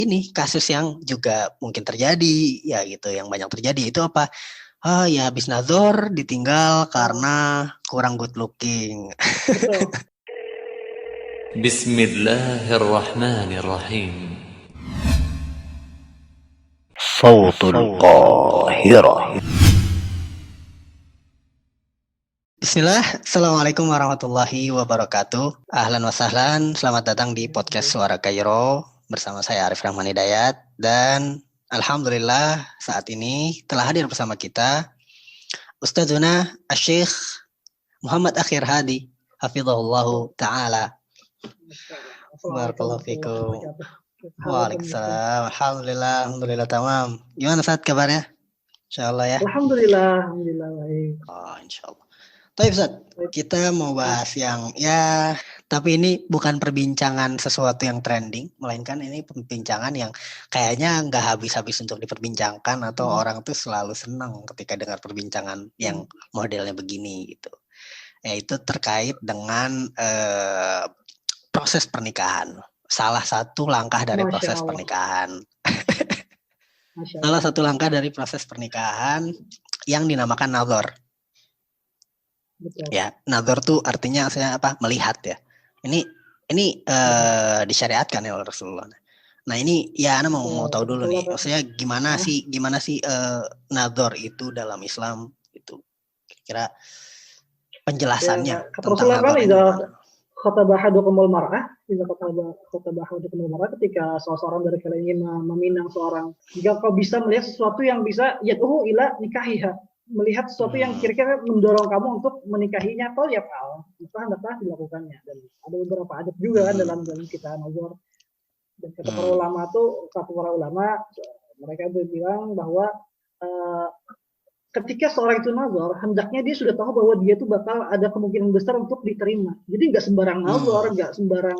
ini kasus yang juga mungkin terjadi ya gitu, yang banyak terjadi itu apa? Ya habis nazar ditinggal karena kurang good looking. Betul. Bismillahirrahmanirrahim. Sautul Qahirah. Bismillah, Assalamualaikum warahmatullahi wabarakatuh. Ahlan wa sahlan, selamat datang di podcast Suara Kairo bersama saya Arif Rahman Hidayat. Dan alhamdulillah saat ini telah hadir bersama kita Ustadzuna Asy-Syaikh Muhammad Akhir Hadi hafizahullahu ta'ala. Barakallahu fikum. Waalaikumsalam. Alhamdulillah tamam. Gimana Ustaz kabarnya? Insyaallah ya. Alhamdulillah baik. Insyaallah. Baik Ustaz, kita mau bahas yang tapi ini bukan perbincangan sesuatu yang trending, melainkan ini perbincangan yang kayaknya nggak habis-habis untuk diperbincangkan atau orang tuh selalu senang ketika dengar perbincangan yang modelnya begini gitu. Yaitu terkait dengan proses pernikahan. Salah satu langkah dari proses pernikahan. Salah satu langkah dari proses pernikahan yang dinamakan nazar. Betul. Ya, nazar tuh artinya saya apa? Melihat ya. Ini disyariatkan ya oleh Rasulullah. Nah ini ya Ana mau tahu dulu nih. Maksudnya gimana sih nazar itu dalam Islam itu kira penjelasannya tentang nazar ini. Khatabahadukumul mar'ah, ketika seseorang dari kalian ingin meminang seorang, jika kau bisa melihat sesuatu yang bisa yatuhu ila nikahiha, melihat sesuatu yang kira-kira mendorong kamu untuk menikahinya, atau ya maka hendaklah dilakukannya. Dan ada beberapa adab juga kan dalam kita nazar. Dan kata para ulama mereka bilang bahwa ketika seorang itu nazar, hendaknya dia sudah tahu bahwa dia itu bakal ada kemungkinan besar untuk diterima. Jadi nggak sembarang nazar, nggak sembarang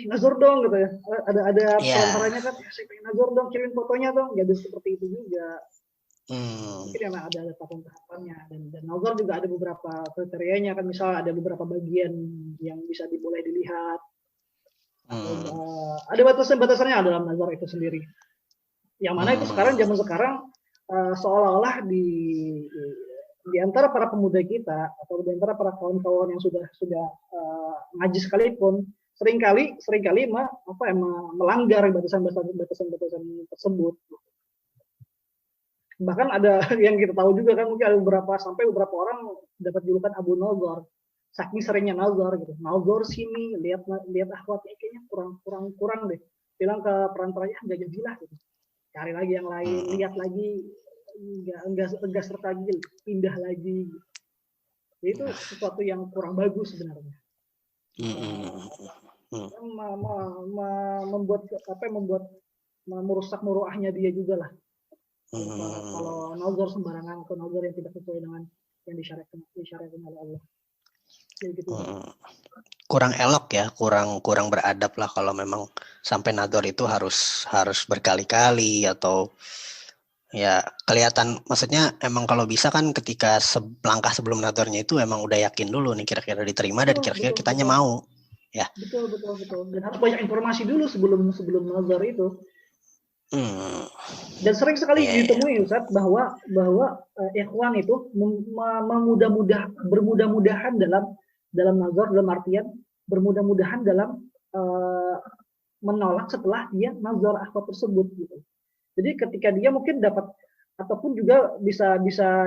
nazar dong gitu ya. Ada perantaranya kan, saya pengen nazar dong, kirim fotonya dong, nggak bisa seperti itu juga. Mungkin memang ada tahapan-tahapannya, dan nazar juga ada beberapa kriterianya kan, misalnya ada beberapa bagian yang bisa boleh dilihat. Ada batasan-batasannya dalam nazar itu sendiri. Yang mana itu zaman sekarang seolah-olah di antara para pemuda kita atau di antara para kawan-kawan yang sudah ngaji sekalipun seringkali melanggar batasan tersebut. Bahkan ada yang kita tahu juga kan, mungkin ada beberapa orang dapat julukan Abu Nazar, saking seringnya nazar gitu. Nazar sini, lihat akhwatnya kayaknya kurang deh. Bilang ke perantaranya nggak jadilah gitu. Cari lagi yang lain, lihat lagi, enggak serta lagi, pindah lagi. Itu sesuatu yang kurang bagus sebenarnya. Merusak muruahnya dia juga lah. Kalau nazar sembarangan atau nazar yang tidak sesuai dengan yang disyariatkan oleh Allah. Gitu. Kurang elok ya, kurang beradab lah kalau memang sampai nazar itu harus berkali-kali atau ya kelihatan. Maksudnya emang kalau bisa kan ketika langkah sebelum nazarnya itu emang udah yakin dulu nih kira-kira diterima dan kira-kira kitanya mau ya. Betul. Dan harus banyak informasi dulu sebelum nazar itu. Dan sering sekali ditemui Ustaz bahwa ikhwan itu bermudah-mudahan dalam nazar, dalam artian bermudah-mudahan dalam menolak setelah dia nazar akhwat tersebut gitu. Jadi ketika dia mungkin dapat, ataupun juga bisa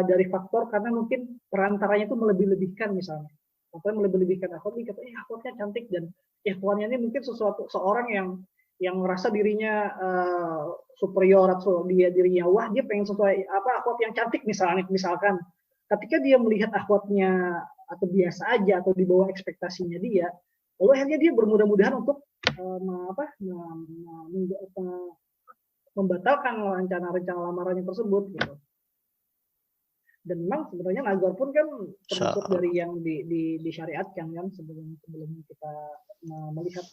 dari faktor karena mungkin perantaranya itu melebih-lebihkan misalnya. Atau melebih-lebihkan akhwat, dia kata akhwatnya cantik, dan ikhwannya ini mungkin seorang yang merasa dirinya superior atau dirinya dia pengen sesuai akhwat yang cantik misalkan. Ketika dia melihat akhwatnya atau biasa aja atau di bawah ekspektasinya dia, lalu akhirnya dia bermudah-mudahan untuk membatalkan rencana lamarannya tersebut gitu. Dan memang sebenarnya nazar pun kan termasuk dari yang disyariatkan kan sebelum kita melihat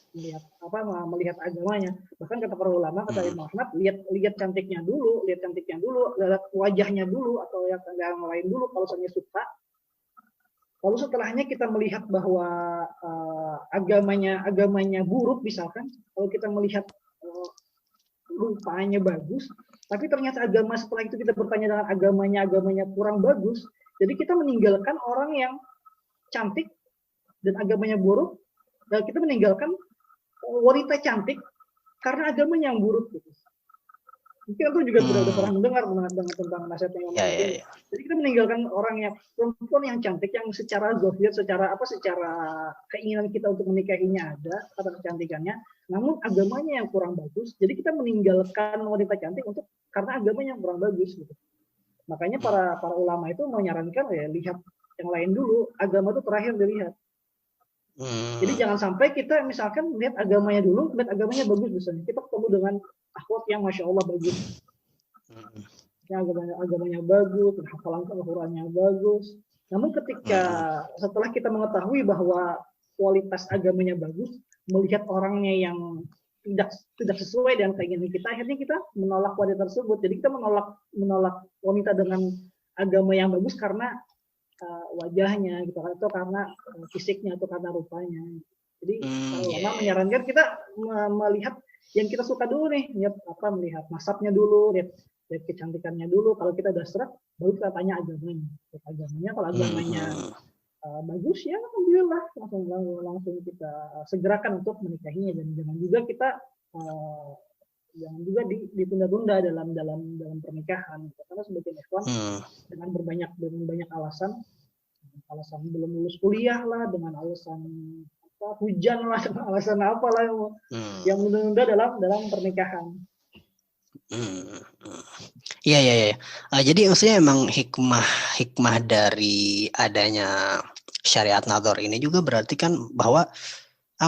agamanya. Bahkan kata para ulama, kata Imam Ahmad, lihat cantiknya dulu, lihat wajahnya dulu atau yang lain dulu kalau misalnya suka. Lalu setelahnya kita melihat bahwa agamanya buruk misalkan, kalau kita melihat rupanya bagus, tapi ternyata agama setelah itu kita bertanya dengan agamanya kurang bagus, jadi kita meninggalkan orang yang cantik dan agamanya buruk, dan kita meninggalkan wanita cantik karena agamanya yang buruk gitu. Mungkin aku juga sudah pernah mendengar tentang nasihat yang Ya. Jadi kita meninggalkan orang yang perempuan yang cantik yang secara zahir, secara keinginan kita untuk menikahinya ada kata kecantikannya, namun agamanya yang kurang bagus. Jadi kita meninggalkan wanita cantik karena agamanya yang kurang bagus gitu. Makanya para ulama itu menyarankan ya lihat yang lain dulu, agama itu terakhir dilihat. Jadi jangan sampai kita misalkan lihat agamanya dulu, lihat agamanya bagus misalnya. Kita ketemu dengan akhwat yang masya Allah bagus, yang agamanya bagus, hafalan Al-Qurannya bagus. Namun ketika setelah kita mengetahui bahwa kualitas agamanya bagus, melihat orangnya yang tidak sesuai dengan keinginan kita, akhirnya kita menolak wanita tersebut. Jadi kita menolak wanita dengan agama yang bagus karena wajahnya gitu, atau karena fisiknya atau karena rupanya. Jadi ulama menyarankan kita melihat yang kita suka dulu nih, melihat nasabnya dulu, lihat kecantikannya dulu. Kalau kita udah serak, baru kita tanya agamanya. Kalau agamanya bagus ya alhamdulillah, langsung kita segerakan untuk menikahinya, dan jangan juga kita ditunda-tunda dalam pernikahan, karena sebagian ikhwan dengan banyak alasan belum lulus kuliah lah, dengan alasan hujan lah, dengan alasan apalah yang menunda dalam pernikahan. Iya. Jadi maksudnya emang hikmah dari adanya syariat nadhar ini juga berarti kan bahwa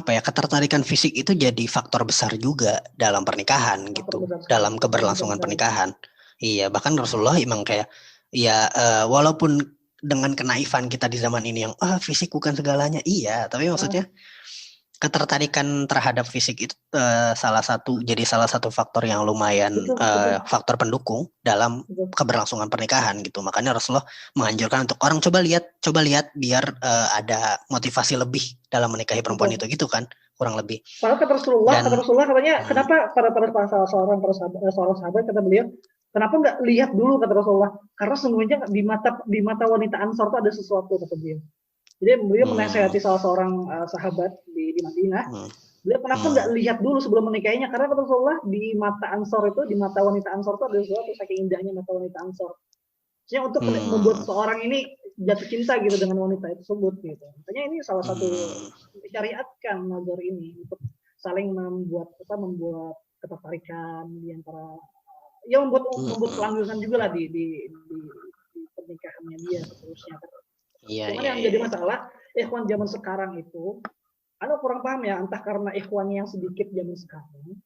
ketertarikan fisik itu jadi faktor besar juga dalam pernikahan gitu, dalam keberlangsungan pernikahan. Iya, bahkan Rasulullah emang kayak walaupun dengan kenaifan kita di zaman ini yang fisik bukan segalanya, iya, tapi maksudnya ketertarikan terhadap fisik itu salah satu faktor yang lumayan faktor pendukung dalam keberlangsungan pernikahan gitu. Makanya Rasulullah menganjurkan untuk orang coba lihat biar ada motivasi lebih dalam menikahi perempuan itu gitu kan, kurang lebih. Padahal kata Rasulullah katanya kenapa pada seorang sahabat kata beliau, kenapa nggak lihat dulu kata Rasulullah, karena sesungguhnya di mata wanita Ansor itu ada sesuatu kata beliau. Jadi beliau menasihati salah seorang sahabat di Madinah. Beliau kenapa nggak lihat dulu sebelum menikahinya? Karena kata Rasulullah di mata wanita Ansor itu ada sesuatu, saking indahnya mata wanita Ansor. Jadi untuk membuat seorang ini jatuh cinta gitu dengan wanita tersebut gitu. Makanya ini salah satu disyariatkan nazar ini untuk saling membuat ketertarikan di antara, ya membuat kelangsungan juga lah di pernikahannya dia seterusnya. Cuman yang jadi masalah ikhwan zaman sekarang itu, Anda kurang paham ya, entah karena ikhwan yang sedikit zaman sekarang.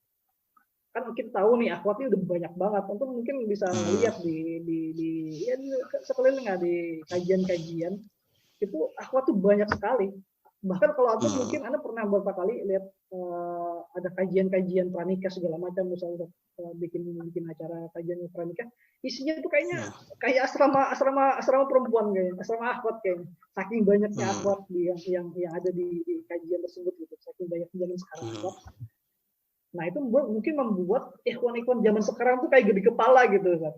Kan kita tahu nih akhwatnya udah banyak banget. Tentu mungkin bisa lihat di sekeliling di kajian-kajian itu akhwat tuh banyak sekali. Bahkan kalau mungkin Anda pernah beberapa kali lihat ada kajian-kajian pranikah segala macam, misalnya bikin acara kajian pranikah, isinya itu kayaknya kayak asrama perempuan kayaknya, asrama akhwat kayaknya. Saking banyaknya akhwat yang ada di kajian tersebut gitu, saking banyak zaman sekarang akhwat. Nah itu mungkin membuat ikhwan-ikhwan zaman sekarang tuh kayak gede kepala gitu kan.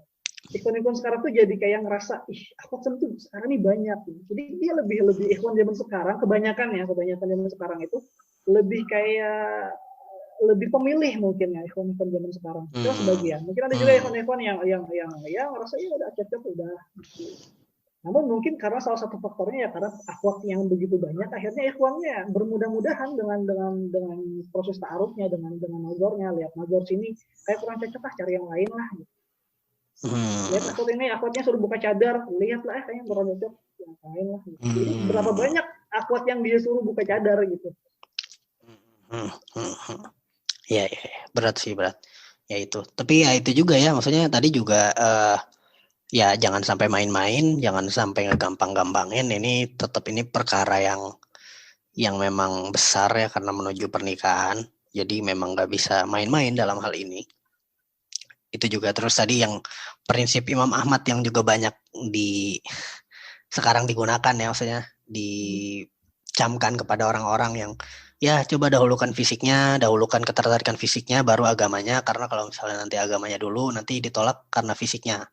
Ikhwan-ikhwan sekarang tuh jadi kayak ngerasa, akhwat tuh sekarang ini banyak. Jadi dia lebih ikhwan zaman sekarang, kebanyakan zaman sekarang itu lebih pemilih mungkin ya ikhwan zaman sekarang. Itu sebagian. Mungkin ada juga ikhwan yang ngerasa ya udah cocok udah. Namun mungkin karena salah satu faktornya ya karena akhwat yang begitu banyak, akhirnya ikhwannya bermudah-mudahan dengan proses ta'arufnya, dengan nazarnya, lihat nazar sini kayak kurang cocok cari yang lain lah. Gitu. Lihat akhwatnya suruh buka cadar, lihatlah kayaknya kurang cocok yang lain lah. Gitu. Jadi berapa banyak akhwat yang dia suruh buka cadar gitu. Ya, berat. Ya itu. Tapi ya itu juga ya, maksudnya tadi juga ya jangan sampai main-main, jangan sampai ngegampang-gampangin. Ini tetap ini perkara yang memang besar ya, karena menuju pernikahan. Jadi memang nggak bisa main-main dalam hal ini. Itu juga terus tadi yang prinsip Imam Ahmad yang juga banyak sekarang digunakan ya, maksudnya dicamkan kepada orang-orang ya coba dahulukan fisiknya, dahulukan ketertarikan fisiknya, baru agamanya. Karena kalau misalnya nanti agamanya dulu, nanti ditolak karena fisiknya.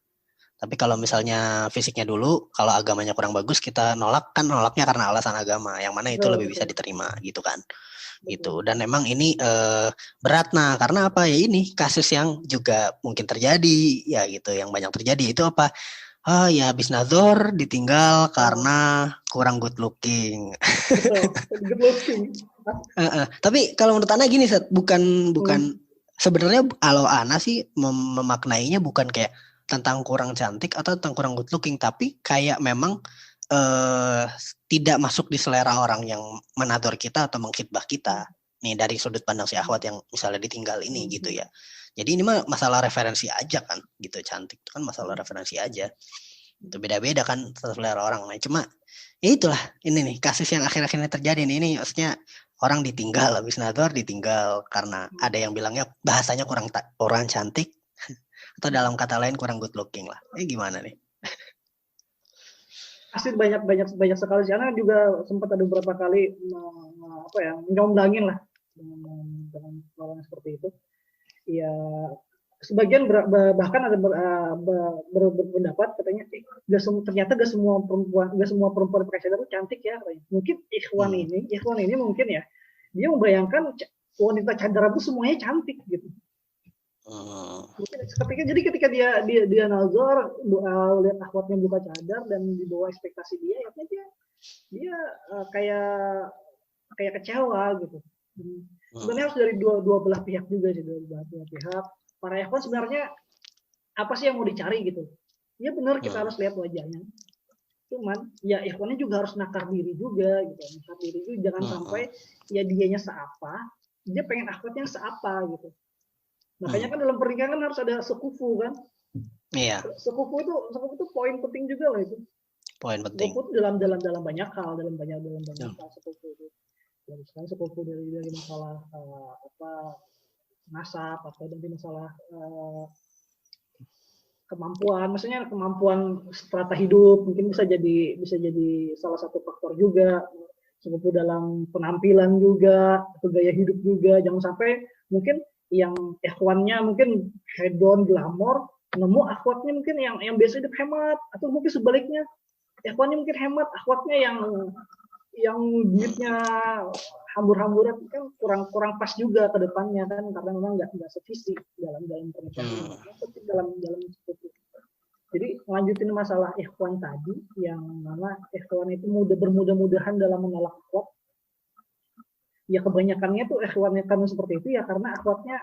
Tapi kalau misalnya fisiknya dulu, kalau agamanya kurang bagus, kita nolaknya karena alasan agama, yang mana itu lebih bisa diterima, gitu kan. Gitu. Dan memang ini berat, karena apa ya, ini kasus yang juga mungkin terjadi, ya gitu, yang banyak terjadi itu apa? Ya habis nazar ditinggal karena kurang good looking. Good looking. Tapi kalau menurut Ana gini, Seth, bukan sebenarnya kalau Ana sih memaknainya bukan kayak tentang kurang cantik atau tentang kurang good looking, tapi kayak memang tidak masuk di selera orang yang menador kita atau mengkhidbah kita. Nih dari sudut pandang si Ahwat yang misalnya ditinggal ini gitu ya. Jadi ini mah masalah referensi aja kan, gitu. Cantik itu kan masalah referensi aja. Itu beda-beda kan selera orang. Nah, cuma ya itulah ini nih kasus yang akhir-akhir ini terjadi nih. Ini maksudnya orang ditinggal habis nador, ditinggal karena ada yang bilangnya bahasanya kurang cantik atau dalam kata lain kurang good looking lah. Gimana nih? Pasti banyak sekali sih. Karena juga sempat ada beberapa kali nyomblangin lah dengan orang seperti itu. Ya sebagian bahkan ada berpendapat katanya ternyata gak semua perempuan pakai cadar itu cantik ya. Mungkin ikhwan ini mungkin ya dia membayangkan wanita cadar itu semuanya cantik gitu. Ketika dia nazar lihat akhwatnya buka cadar dan di bawah ekspektasi dia, akhirnya dia kayak kecewa gitu. Sebenarnya harus dari dua belah pihak juga sih, dua belah pihak. Para ikhwan sebenarnya apa sih yang mau dicari gitu? Ya benar kita harus lihat wajahnya. Cuman ya ikhwannya juga harus nakar diri juga gitu. Nakar diri juga jangan sampai ya dianya seapa, dia pengen akhwatnya seapa gitu. Makanya kan dalam pernikahan kan harus ada sekufu kan? Iya. Sekufu itu poin penting juga lah itu. Poin penting. Sekufu dalam banyak hal, dalam banyak hal sekufu itu. Dan sekarang sekufu dari masalah nasab atau dari masalah kemampuan, maksudnya kemampuan strata hidup mungkin bisa jadi salah satu faktor juga. Sekufu dalam penampilan juga, atau gaya hidup juga. Jangan sampai mungkin yang ikhwannya mungkin hedon glamor, nemu akhwatnya mungkin yang biasa hidup hemat, atau mungkin sebaliknya ikhwannya mungkin hemat, akhwatnya yang duitnya hambur-hamburan kan kurang pas juga ke depannya kan, karena memang nggak sevisi dalam pernikahan dalam seperti itu. Jadi lanjutin masalah ikhwan tadi, yang mana ikhwan itu bermudah-mudahan dalam menolak akhwat. Ya kebanyakannya tuh ikhwannya kan seperti itu ya karena akhwatnya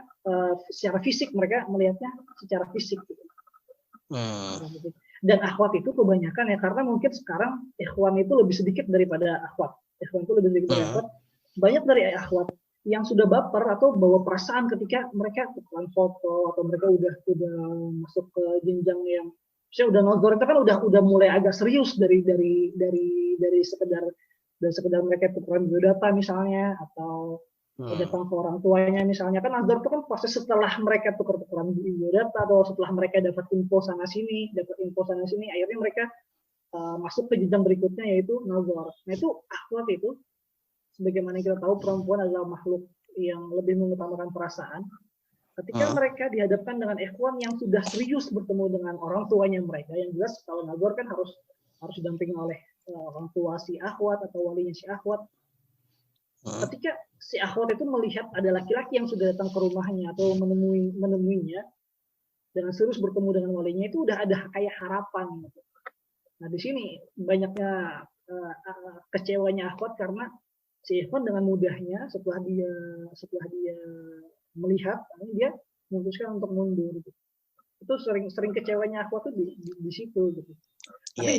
secara fisik, mereka melihatnya secara fisik gitu. Dan akhwat itu kebanyakan ya karena mungkin sekarang ikhwan itu lebih sedikit daripada akhwat. Ikhwan itu lebih sedikit dari akhwat. Banyak dari akhwat yang sudah baper atau bawa perasaan ketika mereka tukeran foto atau mereka udah masuk ke jenjang yang saya udah nozor itu kan udah mulai agak serius dari sekedar mereka tukeran biodata misalnya, atau datang ke orang tuanya misalnya. Kan nazar itu kan proses setelah mereka tukeran biodata atau setelah mereka dapat info sana sini, akhirnya mereka masuk ke jenjang berikutnya yaitu nazar. Nah itu akhwat itu, sebagaimana kita tahu perempuan adalah makhluk yang lebih mengutamakan perasaan. Ketika mereka dihadapkan dengan ikhwan yang sudah serius bertemu dengan orang tuanya mereka, yang jelas kalau nazar kan harus didampingi oleh orang tua si akhwat atau walinya si akhwat. Ketika si akhwat itu melihat ada laki-laki yang sudah datang ke rumahnya atau menemuinya dengan serius bertemu dengan walinya, itu udah ada kayak harapan gitu. Nah di sini banyaknya kecewanya akhwat karena si ikhwan dengan mudahnya setelah dia melihat, dia memutuskan untuk mundur gitu. Itu sering kecewanya akhwat tuh di situ gitu. Tapi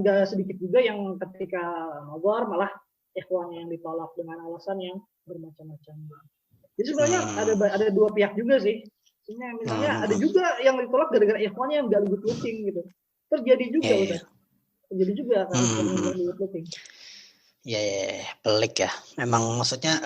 nggak sedikit juga yang ketika nazar malah ikhwannya yang ditolak dengan alasan yang bermacam-macam. Jadi sebenarnya ada dua pihak juga sih. Misalnya ada juga yang ditolak gara-gara ikhwannya yang nggak good looking gitu. Terjadi juga terjadi juga kan yang good looking. Ya, pelik ya. Memang maksudnya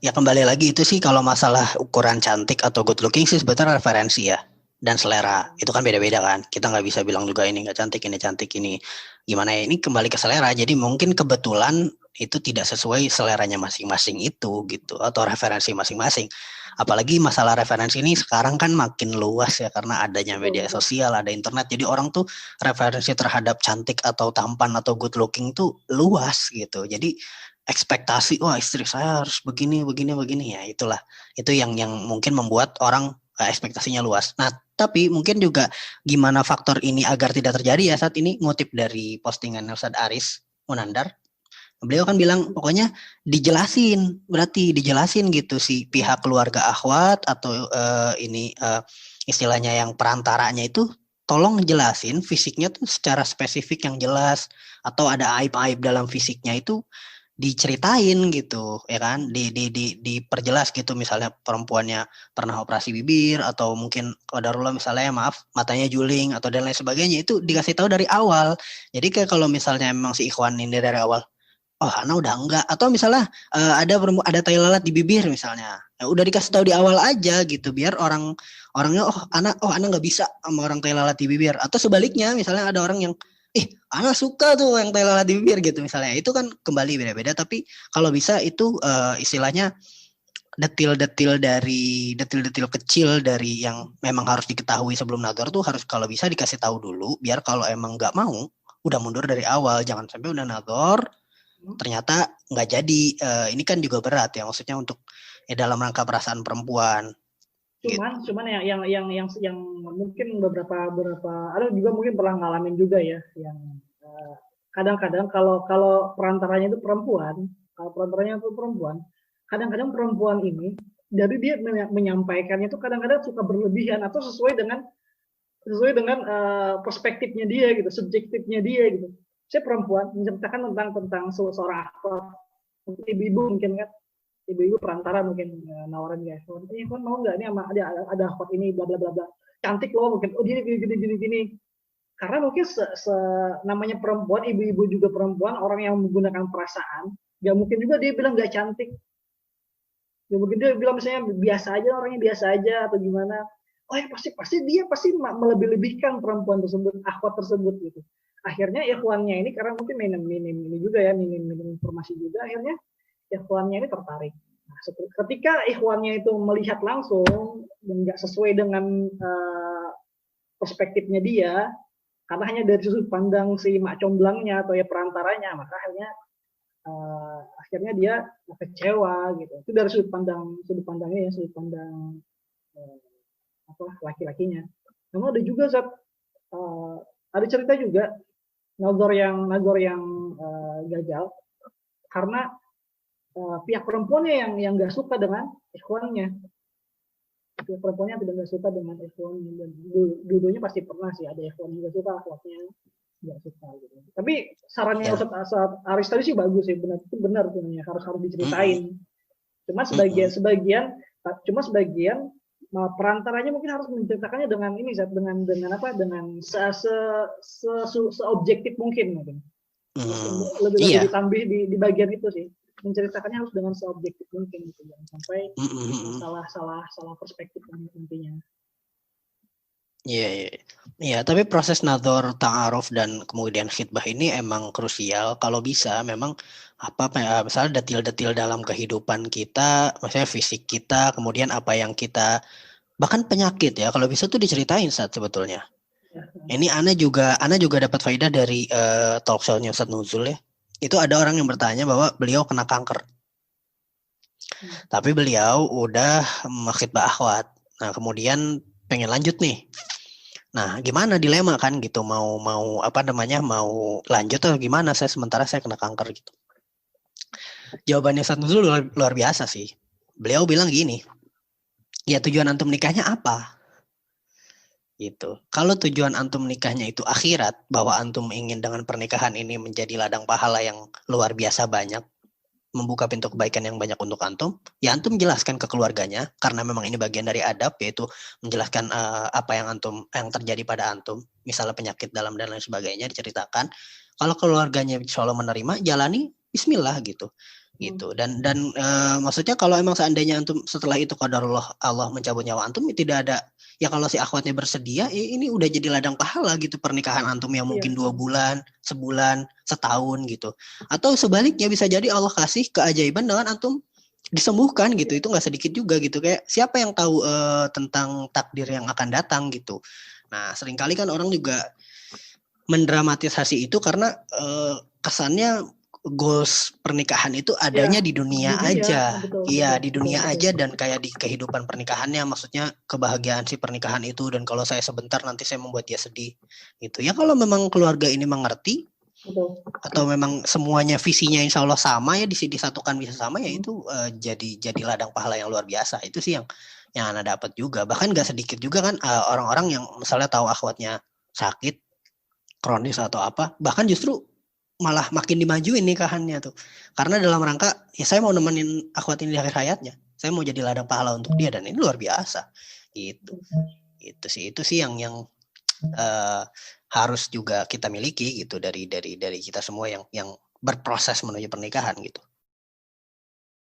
ya kembali lagi itu sih kalau masalah ukuran cantik atau good looking sih sebetulnya referensi ya. dan selera. Itu kan beda-beda kan. Kita nggak bisa bilang juga ini nggak cantik, ini cantik, ini gimana ya. Ini kembali ke selera. Jadi mungkin kebetulan itu tidak sesuai seleranya masing-masing itu gitu, atau referensi masing-masing. Apalagi masalah referensi ini sekarang kan makin luas ya, karena adanya media sosial, ada internet. Jadi orang tuh referensi terhadap cantik atau tampan atau good looking tuh luas gitu. Jadi ekspektasi, wah istri saya harus begini ya, itulah. Itu yang mungkin membuat orang ekspektasinya luas. Nah, tapi mungkin juga gimana faktor ini agar tidak terjadi ya. Saat ini ngutip dari postingan Ustadz Aris Munandar, beliau kan bilang pokoknya dijelasin gitu si pihak keluarga akhwat atau istilahnya yang perantaranya itu tolong jelasin fisiknya tuh secara spesifik yang jelas, atau ada aib-aib dalam fisiknya itu diceritain gitu ya kan, diperjelas gitu. Misalnya perempuannya pernah operasi bibir, atau mungkin qadarullah misalnya maaf matanya juling atau dan lain sebagainya, itu dikasih tahu dari awal. Jadi kayak kalau misalnya memang si ikhwan ini dari awal, oh Ana udah enggak, atau misalnya ada tai lalat di bibir misalnya, ya udah dikasih tahu di awal aja gitu, biar orangnya Ana nggak bisa sama orang tai lalat di bibir. Atau sebaliknya misalnya ada orang yang Ana suka tuh yang tai lalat di bibir gitu misalnya. Itu kan kembali beda-beda, tapi kalau bisa itu istilahnya detil-detil kecil dari yang memang harus diketahui sebelum nador tuh harus kalau bisa dikasih tahu dulu, biar kalau emang nggak mau udah mundur dari awal. Jangan sampai udah nador ternyata nggak jadi. Ini kan juga berat ya, maksudnya untuk dalam rangka perasaan perempuan. Cuman yang mungkin beberapa ada juga mungkin pernah ngalamin juga ya, yang kadang-kadang kalau perantaranya itu perempuan, kadang-kadang perempuan ini jadi dia menyampaikannya itu kadang-kadang suka berlebihan atau sesuai dengan perspektifnya dia gitu, subjektifnya dia gitu. Saya perempuan menceritakan tentang seorang aktor, ibu-ibu mungkin kan, ibu-ibu perantara mungkin nawarin ya, kan mau nggak ini sama ada aktor ini bla bla bla bla, cantik loh mungkin, oh dia gini. Karena mungkin namanya perempuan, ibu-ibu juga perempuan, orang yang menggunakan perasaan, nggak mungkin juga dia bilang nggak cantik. Ya mungkin dia bilang misalnya biasa aja, orangnya biasa aja atau gimana. Oh ya pasti dia melebih-lebihkan perempuan tersebut, akhwat tersebut gitu. Akhirnya ikhwannya ini karena mungkin minim ini juga ya, minim informasi juga, akhirnya ikhwannya ini tertarik. Nah, ketika ikhwannya itu melihat langsung dan nggak sesuai dengan perspektifnya dia, karena hanya dari sudut pandang si mak comblangnya atau ya perantaranya, maka akhirnya dia kecewa gitu. Itu dari sudut pandangnya ya, sudut pandang laki-lakinya. Namun ada juga ada cerita juga nagor yang gagal karena pihak perempuannya yang nggak suka dengan ikhwannya. Pihak perempuannya tidak suka dengan ikhwannya, dan dulunya pasti pernah sih ada ikhwan yang nggak suka, akhwatnya nggak suka gitu. Tapi sarannya Ustadz Aris tadi sih bagus sih, benar sebenarnya harus diceritain. Cuma sebagian perantaranya mungkin harus menceritakannya dengan ini, dengan seobjektif mungkin. Lebih ditambah di bagian itu sih, menceritakannya harus dengan seobjektif mungkin gitu, jangan sampai salah perspektif intinya. Iya, tapi proses nador, ta'aruf dan kemudian khitbah ini emang krusial. Kalau bisa memang misalnya detil-detil dalam kehidupan kita, misalnya fisik kita, kemudian apa yang kita, bahkan penyakit ya, kalau bisa tuh diceritain saat sebetulnya. Ini Ana juga dapat faedah dari talk show-nya Ustadz Nuzul ya. Itu ada orang yang bertanya bahwa beliau kena kanker. Tapi beliau udah khitbah akhwat. Nah, kemudian pengen lanjut nih. Nah, gimana dilema kan gitu, mau lanjut atau gimana, sementara saya kena kanker gitu. Jawabannya Ustadz Nuzul luar biasa sih. Beliau bilang gini, ya tujuan antum nikahnya apa? Gitu. Kalau tujuan antum nikahnya itu akhirat, bahwa antum ingin dengan pernikahan ini menjadi ladang pahala yang luar biasa banyak, membuka pintu kebaikan yang banyak untuk antum, ya antum jelaskan ke keluarganya, karena memang ini bagian dari adab, yaitu menjelaskan apa yang terjadi pada antum, misalnya penyakit dalam dan lain sebagainya, diceritakan. Kalau keluarganya insya Allah menerima, jalani bismillah gitu. gitu. Dan maksudnya kalau emang seandainya antum setelah itu qadarullah Allah mencabut nyawa antum, tidak ada ya, kalau si akhwatnya bersedia, ini udah jadi ladang pahala gitu pernikahan antum yang mungkin 2 bulan, sebulan, setahun gitu. Atau sebaliknya bisa jadi Allah kasih keajaiban dengan antum disembuhkan gitu. Itu nggak sedikit juga gitu. Kayak siapa yang tahu tentang takdir yang akan datang gitu. Nah, seringkali kan orang juga mendramatisasi itu karena kesannya goals pernikahan itu adanya di dunia aja. Iya, di dunia aja, dan kayak di kehidupan pernikahannya, maksudnya kebahagiaan si pernikahan itu, dan kalau saya sebentar nanti saya membuat dia sedih gitu. Ya kalau memang keluarga ini mengerti atau memang semuanya visinya insya Allah sama ya, disatukan bisa sama ya, itu jadi ladang pahala yang luar biasa. Itu sih yang Ana dapat juga. Bahkan gak sedikit juga kan orang-orang yang misalnya tahu akhwatnya sakit kronis atau apa, bahkan justru malah makin dimajuin nikahannya tuh, karena dalam rangka ya saya mau nemenin akhwat ini di akhir hayatnya, saya mau jadi ladang pahala untuk dia, dan ini luar biasa gitu. Itu sih yang harus juga kita miliki gitu dari kita semua yang berproses menuju pernikahan gitu.